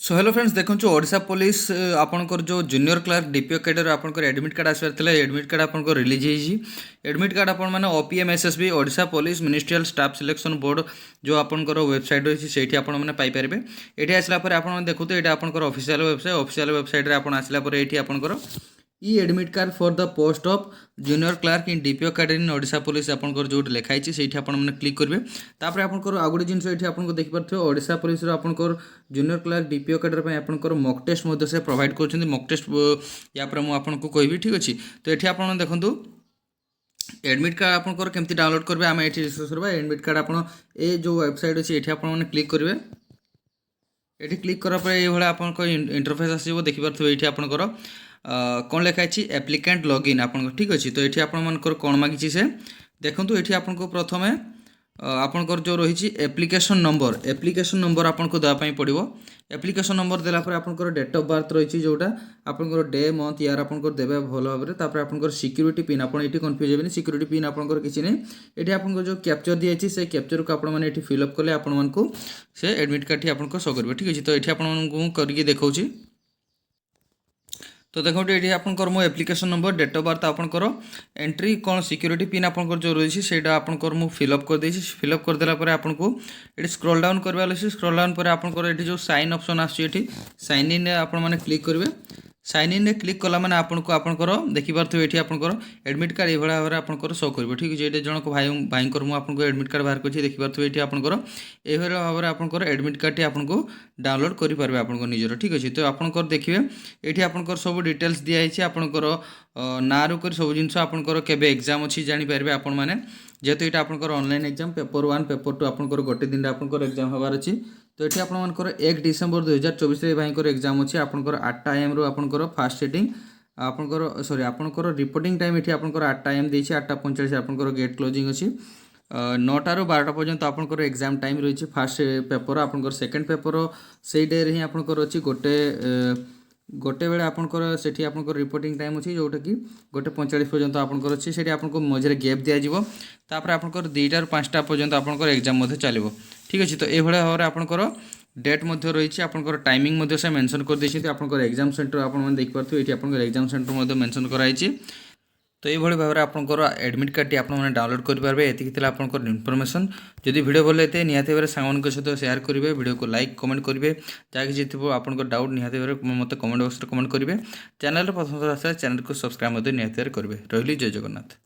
So hello friends देखो Odisha police आपनकर जो जूनियर क्लार्क डीपीओ कैडर आपनकर एडमिट कार्ड आसबार था एडमिट कार्ड आपनकर रिलीज होगी। एडमिट कार्ड आपण मैंने OPM SSB Odisha police ministerial staff selection board जो आपनकर वेबसाइट रही है आपण मैंने पाइपर ये आसला आप देखते ये आपनकर ऑफिशियल वेबसाइट रे आपण आसला ये आपनकर ई admit card for the post of junior clerk in DPO cadre in Odisha police आपनकर जो लिखाई से मैंने क्लिक करेंगे। तापर आपनकर आ गोटे जिन ये देखिए ओडिशा पुलिस आपनकर जूनियर क्लार्क डीपीओ कैडर पर आपनकर मॉक टेस्ट से प्रोवाइड कर मॉक टेस्ट या मुझे कहबी ठीक अच्छे। तो ये आप देखूँ एडमिट कार्ड आपनकर केमती डाउनलोड करेंगे आम ये डिस्कस करवा। एडमिट कार्ड आप जो वेबसाइट अच्छे ये आपने क्लिक करेंगे। ये क्लिक करापर ये आप इंटरफेस आसो देखिए ये आपंकर कौन लिखाई एप्लिकेंट लॉगिन आप ठीक अच्छे। तो ये आपर कौन मागिची से देखूँ ये आपको प्रथम आपंकर जो रही एप्लिकेशन नंबर आपको देवाई पड़ो। एप्लिकेशन नंबर देलापर आपंकर डेट ऑफ बर्थ रही जोटा आपंकर डे मंथ यार आपंकर देवे भल भाव। तापर आपंकर सिक्यूरीटी पिन आप कन्फ्यूज हेबे सिक्यूरीटी पिन आपंकर किसी नहीं। ये आपको जो कैप्चर दिखाई से कैप्चर को आपने फिलअप कले आपको से एडमिट कार्ड आपको शो करेंगे ठीक अच्छे। तो ये आपको करके देखा। तो देखो ये आपंकर मो application number date of birth आपंकर एंट्री कौन सिक्यूरीटी पिन आपंकर जो रही है आपंकर मु फिलअप कर देछि। फिलअप कर देला परे आपको ये स्क्रॉल डाउन करवा स्क्रॉल डाउन पर आपंकर ये जो साइन ऑप्शन आसी साइन इन आपण मैंने क्लिक करेंगे। साइन इन क्लिक कला मैंने आपको आपंकर देखिपे ये आपंकर एडमिट कार्ड ये भाव में आपंकर शो करेंगे ठीक है। ये जन भाई मुझे एडमिट कार्ड बाहर कर देखिपे ये आपंकर ये भाव में आपंकर एडमिट कार्ड आपको डाउनलोड करेंगे आपंकर निजर ठीक अच्छे। तो आपंकर देखिए ये आपंकर सब डिटेल्स दिखाई आपंकर ना रुक सब जिन आपंकर केबे एग्जाम अच्छी जानीपारे आपण मैंने जेहेतु ये आपंकर ऑनलाइन एग्जाम पेपर 1 पेपर 2 आपंकर गोटे दिन आपंकर एग्जाम हबार अच्छी। तो ये आपर 1 डिसेम्बर 2024 भाई एग्जाम अच्छी आपंकर 8 AM रू आपंकर फास्ट सेटिंग आपंकर सॉरी आपंकर रिपोर्टिंग टाइम ये आपंकर 8 AM देछि 8:45 आपंकर गेट क्लोजिंग अच्छी 9टारू 12टा पर्यंत आपंकर एग्जाम टाइम रही फास्ट पेपर आपंकर सेकेंड पेपर से डे रे ही आपंकर अच्छी गोटे बेले आपंकर सेठी आपंकर रिपोर्टिंग टाइम अच्छी जोटा कि 1:45 पर्यंत आपंकर अच्छी से आपको मझे गैप दिज्व। तापर आपंकर 2टारू 5टा पर्यंत आपंकर एग्जाम चलो ठीक अच्छे। तो ये भाव में आपंकर डेट रही आपंकर टाइमिंग से मेंशन कर देते आपंकर एग्जाम सेंटर आप देखिए ये आपंकर एग्जाम सेंटर मेंशन कराई। तो ये भाव में आपंकर एडमिट कार्ड आप डाउनलोड करेंगे। ये आपंकर इनफॉरमेशन जदि वीडियो भल होते निहाती भाव सांग सहित शेयर करेंगे वीडियो को लाइक कमेंट करेंगे जहाँ किसी थी आपंकर डाउट निहाती भाव मत कमेंट बॉक्स में कमेंट करेंगे। चैनल प्रथम चैनल को सब्सक्राइब निहाती करेंगे। रही जय जगन्नाथ।